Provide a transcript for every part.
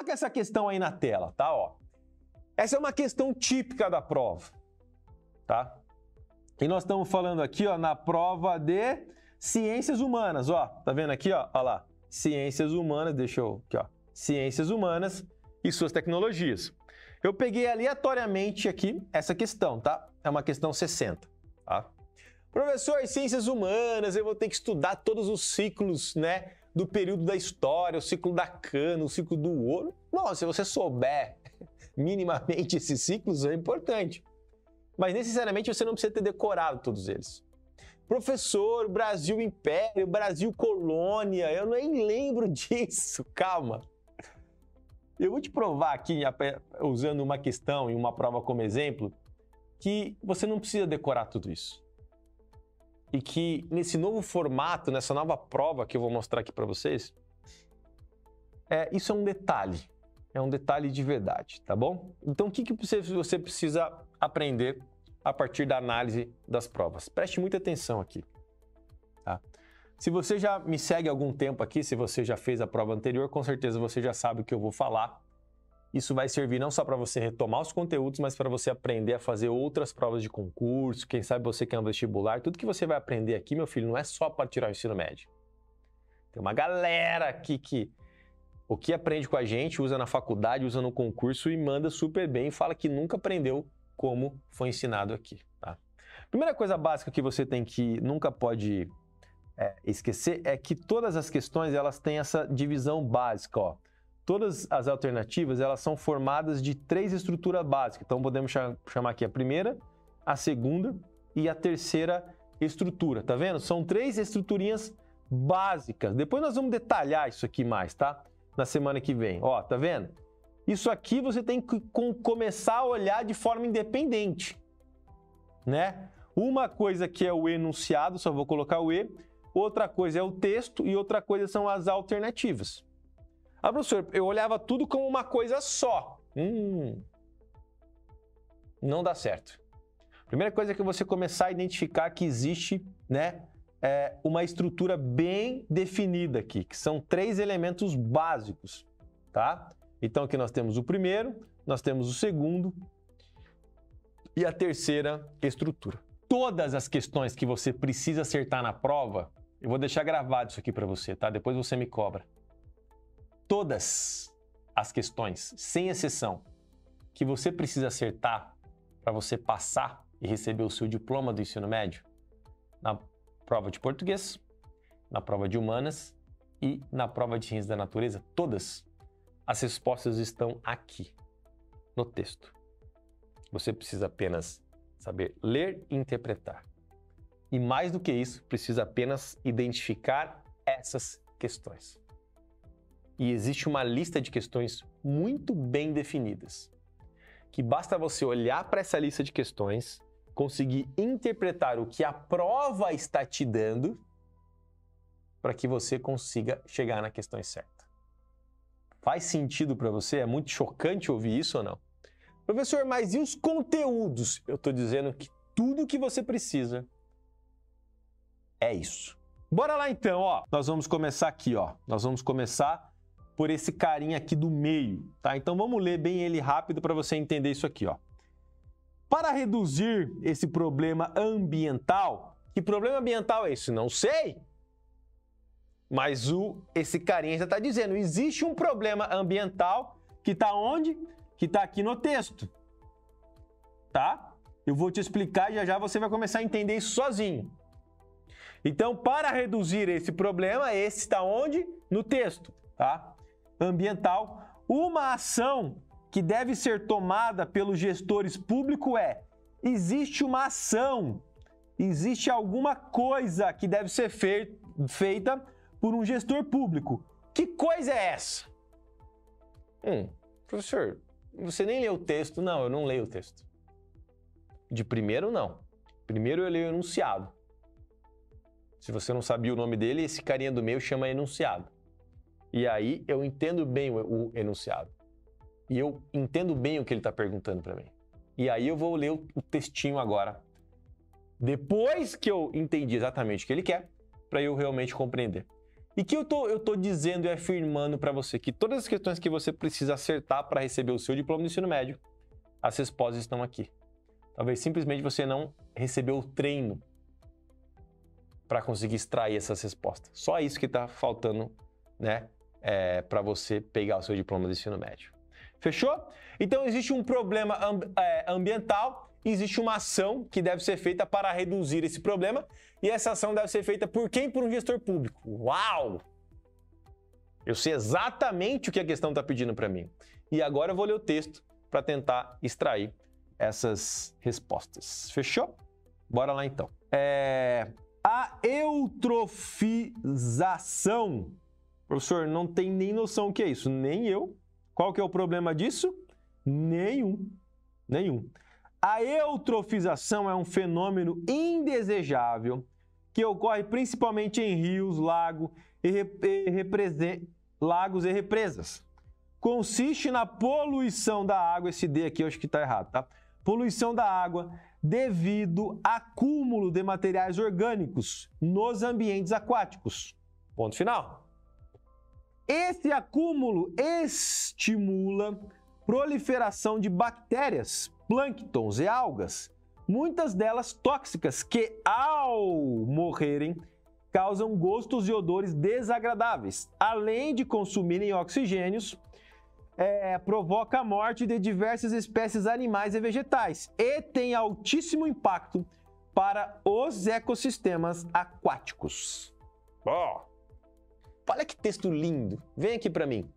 Coloca essa questão aí na tela, tá? Ó. Essa é uma questão típica da prova, tá? E nós estamos falando aqui, ó, na prova de ciências humanas, ó. Tá vendo aqui, ó? Olha lá. Ciências humanas, deixa eu... Aqui, ó. Ciências humanas e suas tecnologias. Eu peguei aleatoriamente aqui essa questão, tá? É uma questão 60, tá? Professor, ciências humanas, eu vou ter que estudar todos os ciclos, né? Do período da história, o ciclo da cana, o ciclo do ouro. Não, se você souber minimamente esses ciclos, é importante. Mas necessariamente você não precisa ter decorado todos eles. Professor, Brasil Império, Brasil Colônia, eu nem lembro disso, calma. Eu vou te provar aqui, usando uma questão e uma prova como exemplo, que você não precisa decorar tudo isso. E que nesse novo formato, nessa nova prova que eu vou mostrar aqui para vocês, isso é um detalhe de verdade, tá bom? Então o que você precisa aprender a partir da análise das provas? Preste muita atenção aqui, tá? Se você já me segue há algum tempo aqui, se você já fez a prova anterior, com certeza você já sabe o que eu vou falar. Isso vai servir não só para você retomar os conteúdos, mas para você aprender a fazer outras provas de concurso, quem sabe você quer um vestibular. Tudo que você vai aprender aqui, meu filho, não é só para tirar o ensino médio. Tem uma galera aqui que o que aprende com a gente, usa na faculdade, usa no concurso e manda super bem e fala que nunca aprendeu como foi ensinado aqui, tá? Primeira coisa básica que você nunca pode esquecer é que todas as questões elas têm essa divisão básica, ó. Todas as alternativas elas são formadas de 3 estruturas básicas. Então podemos chamar aqui a primeira, a segunda e a terceira estrutura, tá vendo? São 3 estruturinhas básicas. Depois nós vamos detalhar isso aqui mais, tá? Na semana que vem, ó, tá vendo? Isso aqui você tem que começar a olhar de forma independente, né? Uma coisa que é o enunciado, só vou colocar o E, outra coisa é o texto e outra coisa são as alternativas. Ah, professor, eu olhava tudo como uma coisa só. Não dá certo. Primeira coisa é que você começar a identificar que existe, né, uma estrutura bem definida aqui, que são 3 elementos básicos, tá? Então aqui nós temos o primeiro, nós temos o segundo e a terceira estrutura. Todas as questões que você precisa acertar na prova, eu vou deixar gravado isso aqui para você, tá? Depois você me cobra. Todas as questões, sem exceção, que você precisa acertar para você passar e receber o seu diploma do ensino médio, na prova de português, na prova de humanas e na prova de ciências da natureza, todas as respostas estão aqui, no texto. Você precisa apenas saber ler e interpretar. E mais do que isso, precisa apenas identificar essas questões. E existe uma lista de questões muito bem definidas, que basta você olhar para essa lista de questões, conseguir interpretar o que a prova está te dando para que você consiga chegar na questão certa. Faz sentido para você? É muito chocante ouvir isso ou não? Professor, mas e os conteúdos? Eu estou dizendo que tudo que você precisa é isso. Bora lá então, ó. Nós vamos começar aqui, ó. Nós vamos começar por esse carinha aqui do meio, tá? Então vamos ler bem ele rápido para você entender isso aqui, ó. Para reduzir esse problema ambiental, que problema ambiental é esse? Não sei. Mas esse carinha já está dizendo, existe um problema ambiental que está onde? Que está aqui no texto, tá? Eu vou te explicar e já já você vai começar a entender isso sozinho. Então, para reduzir esse problema, esse está onde? No texto, tá? Ambiental. Uma ação que deve ser tomada pelos gestores públicos existe uma ação, existe alguma coisa que deve ser feita por um gestor público. Que coisa é essa? Professor, você nem leu o texto? Não, eu não leio o texto. De primeiro, não. Primeiro eu leio o enunciado. Se você não sabia o nome dele, esse carinha do meio chama enunciado. E aí eu entendo bem o enunciado. E eu entendo bem o que ele está perguntando para mim. E aí eu vou ler o textinho agora. Depois que eu entendi exatamente o que ele quer, para eu realmente compreender. E que eu tô dizendo e afirmando para você que todas as questões que você precisa acertar para receber o seu diploma de ensino médio, as respostas estão aqui. Talvez simplesmente você não recebeu o treino para conseguir extrair essas respostas. Só isso que está faltando, né, para você pegar o seu diploma de ensino médio. Fechou? Então existe um problema ambiental, existe uma ação que deve ser feita para reduzir esse problema, e essa ação deve ser feita por quem? Por um gestor público. Uau! Eu sei exatamente o que a questão está pedindo para mim. E agora eu vou ler o texto para tentar extrair essas respostas. Fechou? Bora lá então. A eutrofização. Professor, não tem nem noção o que é isso, nem eu. Qual que é o problema disso? Nenhum. A eutrofização é um fenômeno indesejável que ocorre principalmente em rios, lagos e represas. Consiste na poluição da água, esse D aqui eu acho que está errado, tá? Poluição da água devido a acúmulo de materiais orgânicos nos ambientes aquáticos. Ponto final. Esse acúmulo estimula proliferação de bactérias, plânctons e algas, muitas delas tóxicas que, ao morrerem, causam gostos e odores desagradáveis, além de consumirem oxigênios, provoca a morte de diversas espécies animais e vegetais e tem altíssimo impacto para os ecossistemas aquáticos. Olha que texto lindo. Vem aqui para mim.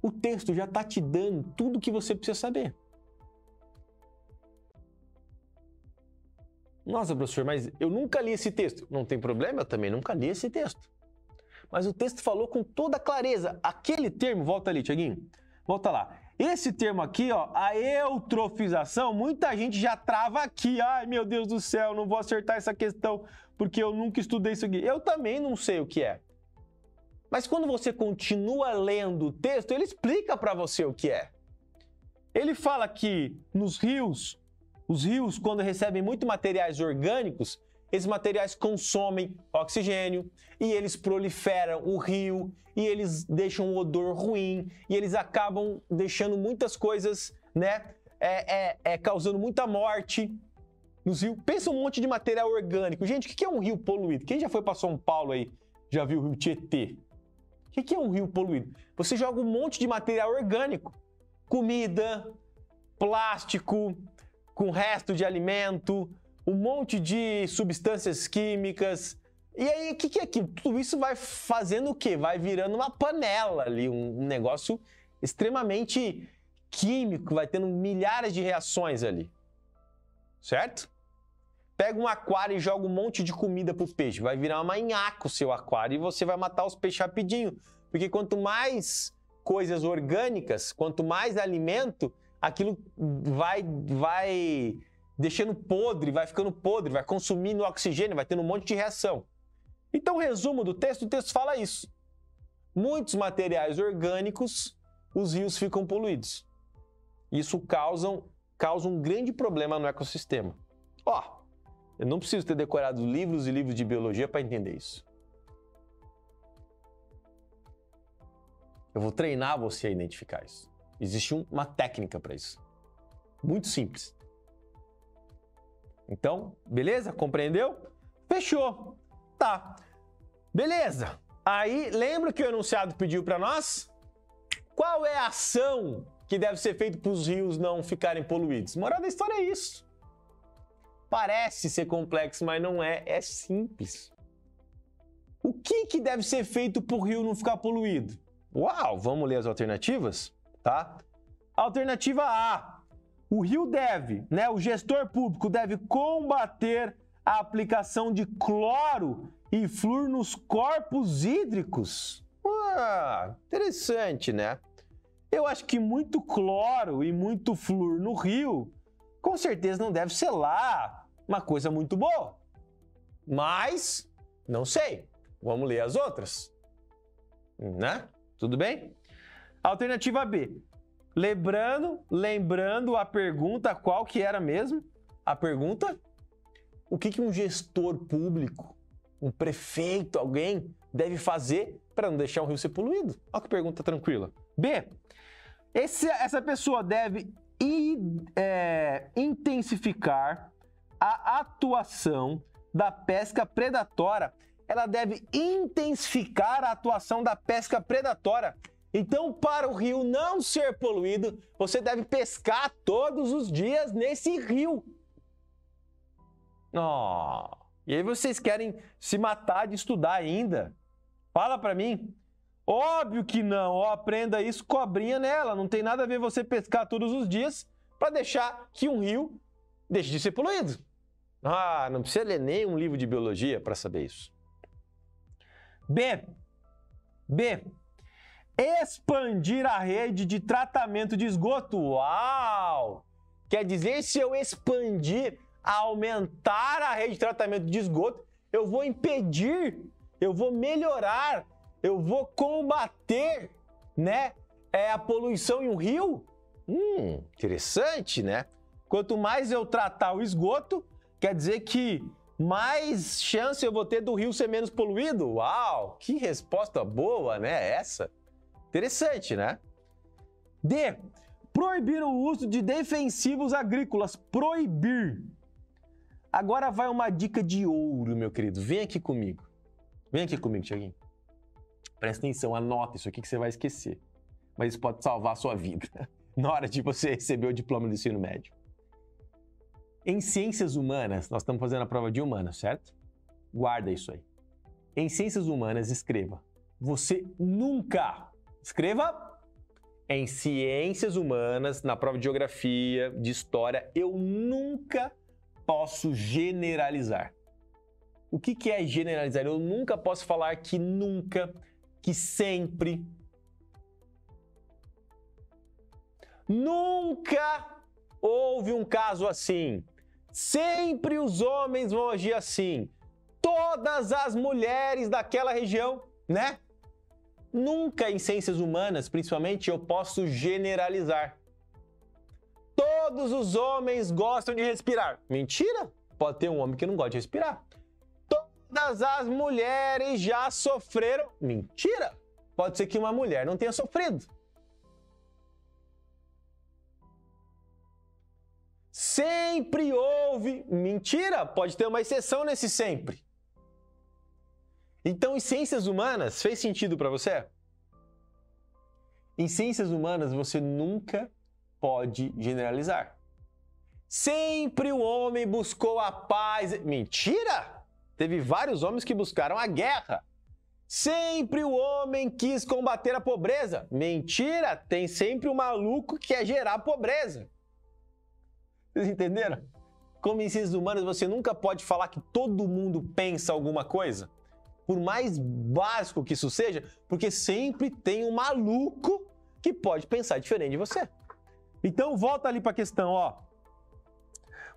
O texto já está te dando tudo o que você precisa saber. Nossa, professor, mas eu nunca li esse texto. Não tem problema, eu também nunca li esse texto. Mas o texto falou com toda clareza. Aquele termo, volta ali, Tiaguinho. Volta lá. Esse termo aqui, ó, a eutrofização, muita gente já trava aqui. Ai, meu Deus do céu, não vou acertar essa questão porque eu nunca estudei isso aqui. Eu também não sei o que é. Mas quando você continua lendo o texto, ele explica para você o que é. Ele fala que nos rios, os rios, quando recebem muito materiais orgânicos, esses materiais consomem oxigênio e eles proliferam o rio e eles deixam um odor ruim e eles acabam deixando muitas coisas, né, causando muita morte nos rios. Pensa um monte de material orgânico. Gente, o que é um rio poluído? Quem já foi para São Paulo aí, já viu o rio Tietê? O que é um rio poluído? Você joga um monte de material orgânico. Comida, plástico, com resto de alimento, um monte de substâncias químicas. E aí, o que é aquilo? Tudo isso vai fazendo o quê? Vai virando uma panela ali, um negócio extremamente químico, vai tendo milhares de reações ali. Certo? Pega um aquário e joga um monte de comida pro peixe. Vai virar uma manhaca o seu aquário e você vai matar os peixes rapidinho. Porque quanto mais coisas orgânicas, quanto mais alimento, aquilo vai deixando podre, vai ficando podre, vai consumindo oxigênio, vai tendo um monte de reação. Então, resumo do texto, o texto fala isso. Muitos materiais orgânicos, os rios ficam poluídos. Isso causa um grande problema no ecossistema. Eu não preciso ter decorado livros e livros de biologia para entender isso. Eu vou treinar você a identificar isso. Existe uma técnica para isso. Muito simples. Então, beleza? Compreendeu? Fechou. Tá. Beleza. Aí, lembra que o enunciado pediu para nós? Qual é a ação que deve ser feita para os rios não ficarem poluídos? Moral da história é isso. Parece ser complexo, mas não é. É simples. O que deve ser feito para o rio não ficar poluído? Uau, vamos ler as alternativas? Tá? Alternativa A. O rio deve, o gestor público deve combater a aplicação de cloro e flúor nos corpos hídricos. Interessante, né? Eu acho que muito cloro e muito flúor no rio, com certeza não deve ser lá uma coisa muito boa. Mas, não sei. Vamos ler as outras. Né? Tudo bem? Alternativa B. Lembrando a pergunta, qual que era mesmo? A pergunta? O que um gestor público, um prefeito, alguém, deve fazer para não deixar um rio ser poluído? Olha que pergunta tranquila. B, essa pessoa deve intensificar a atuação da pesca predatória. Ela deve intensificar a atuação da pesca predatória. Então, para o rio não ser poluído, você deve pescar todos os dias nesse rio. Oh, e aí vocês querem se matar de estudar ainda? Fala para mim. Óbvio que não. Ó, aprenda isso, cobrinha nela. Não tem nada a ver você pescar todos os dias para deixar que um rio deixe de ser poluído. Ah, não precisa ler nem um livro de biologia para saber isso. B. Expandir a rede de tratamento de esgoto. Uau! Quer dizer, se eu expandir, aumentar a rede de tratamento de esgoto, eu vou impedir, eu vou melhorar, eu vou combater, né, a poluição em um rio? Interessante, né? Quanto mais eu tratar o esgoto, quer dizer que mais chance eu vou ter do rio ser menos poluído? Uau, que resposta boa, né, essa? Interessante, né? D. Proibir o uso de defensivos agrícolas. Proibir. Agora vai uma dica de ouro, meu querido. Vem aqui comigo. Vem aqui comigo, Thiaguinho. Presta atenção, anota isso aqui que você vai esquecer. Mas isso pode salvar a sua vida na hora de você receber o diploma do ensino médio. Em ciências humanas, nós estamos fazendo a prova de humanas, certo? Guarda isso aí. Em ciências humanas, escreva. Você nunca... Escreva. Em ciências humanas, na prova de geografia, de história, eu nunca posso generalizar. O que é generalizar? Eu nunca posso falar que nunca, que sempre. Nunca houve um caso assim. Sempre os homens vão agir assim. Todas as mulheres daquela região, né? Nunca em ciências humanas, principalmente, eu posso generalizar. Todos os homens gostam de respirar. Mentira! Pode ter um homem que não gosta de respirar. Todas as mulheres já sofreram. Mentira! Pode ser que uma mulher não tenha sofrido. Sempre houve. Mentira! Pode ter uma exceção nesse sempre. Então, em ciências humanas, fez sentido para você? Em ciências humanas, você nunca pode generalizar. Sempre o homem buscou a paz. Mentira! Teve vários homens que buscaram a guerra. Sempre o homem quis combater a pobreza. Mentira! Tem sempre um maluco que quer gerar pobreza. Vocês entenderam? Como em ciências humanas, você nunca pode falar que todo mundo pensa alguma coisa. Por mais básico que isso seja, porque sempre tem um maluco que pode pensar diferente de você. Então, volta ali para a questão, ó.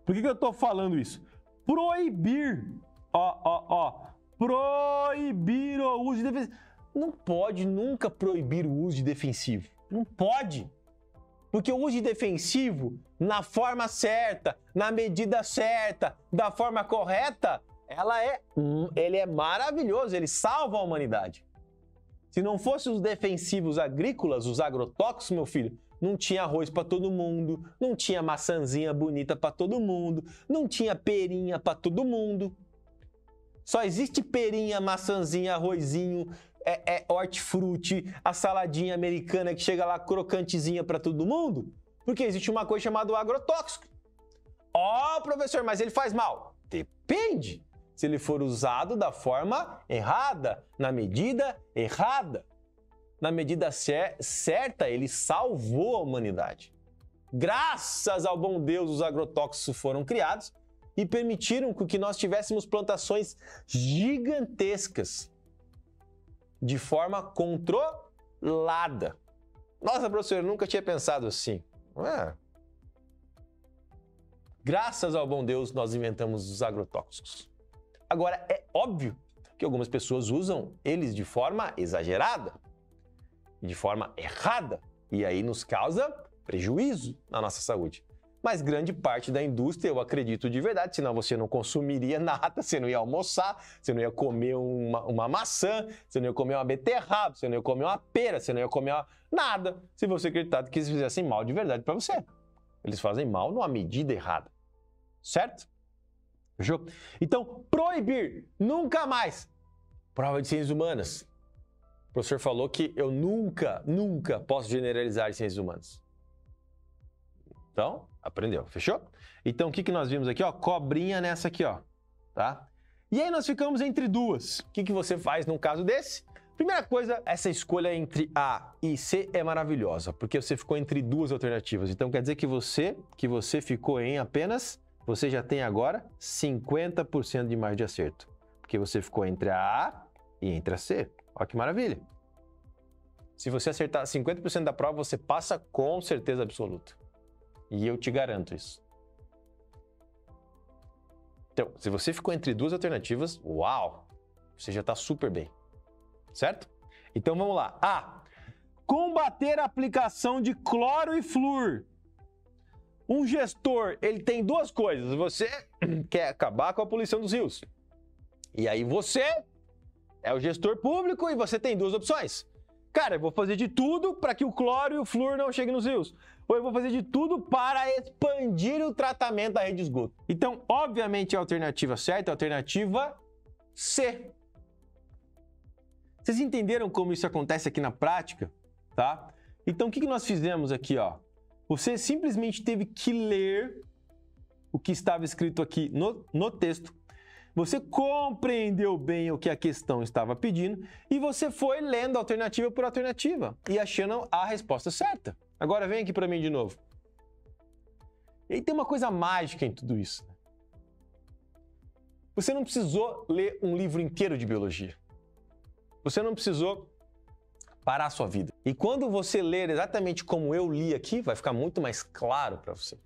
Por que eu estou falando isso? Proibir, proibir o uso de defensivo. Não pode nunca proibir o uso de defensivo. Não pode. Porque o uso de defensivo, na forma certa, na medida certa, da forma correta, ele é maravilhoso, ele salva a humanidade. Se não fossem os defensivos agrícolas, os agrotóxicos, meu filho, não tinha arroz para todo mundo, não tinha maçãzinha bonita para todo mundo, não tinha perinha para todo mundo. Só existe perinha, maçãzinha, arrozinho, hortifruti, a saladinha americana que chega lá crocantezinha para todo mundo, porque existe uma coisa chamada agrotóxico. Ó, professor, mas ele faz mal? Depende. Se ele for usado da forma errada, na medida errada. Na medida certa, ele salvou a humanidade. Graças ao bom Deus, os agrotóxicos foram criados e permitiram que nós tivéssemos plantações gigantescas de forma controlada. Nossa, professor, eu nunca tinha pensado assim. Não é? Graças ao bom Deus, nós inventamos os agrotóxicos. Agora, é óbvio que algumas pessoas usam eles de forma exagerada, de forma errada, e aí nos causa prejuízo na nossa saúde. mas grande parte da indústria, eu acredito de verdade, senão você não consumiria nada, você não ia almoçar, você não ia comer uma maçã, você não ia comer uma beterraba, você não ia comer uma pera, você não ia comer nada, se você acreditar que eles fizessem mal de verdade para você. Eles fazem mal numa medida errada, certo? Fechou? Então, proibir, nunca mais. Prova de ciências humanas. O professor falou que eu nunca posso generalizar em ciências humanas. Então, aprendeu, fechou? Então, o que nós vimos aqui, ó? Cobrinha nessa aqui, ó, tá? E aí nós ficamos entre duas. O que você faz num caso desse? Primeira coisa, essa escolha entre A e C é maravilhosa, porque você ficou entre duas alternativas. Então, quer dizer que você ficou em apenas, você já tem agora 50% de margem de acerto, porque você ficou entre a A e entre a C. Olha que maravilha. Se você acertar 50% da prova, você passa com certeza absoluta. E eu te garanto isso. Então, se você ficou entre duas alternativas, uau! Você já está super bem. Certo? Então vamos lá. A. Combater a aplicação de cloro e flúor. Um gestor, ele tem duas coisas. Você quer acabar com a poluição dos rios. E aí você é o gestor público e você tem duas opções. Cara, eu vou fazer de tudo para que o cloro e o flúor não cheguem nos rios. Ou eu vou fazer de tudo para expandir o tratamento da rede de esgoto. Então, obviamente, a alternativa certa é a alternativa C. Vocês entenderam como isso acontece aqui na prática? Tá? Então, o que nós fizemos aqui, ó? Você simplesmente teve que ler o que estava escrito aqui no texto. Você compreendeu bem o que a questão estava pedindo e você foi lendo alternativa por alternativa e achando a resposta certa. Agora vem aqui para mim de novo. E aí tem uma coisa mágica em tudo isso. Você não precisou ler um livro inteiro de biologia. Você não precisou parar a sua vida. E quando você ler exatamente como eu li aqui, vai ficar muito mais claro para você.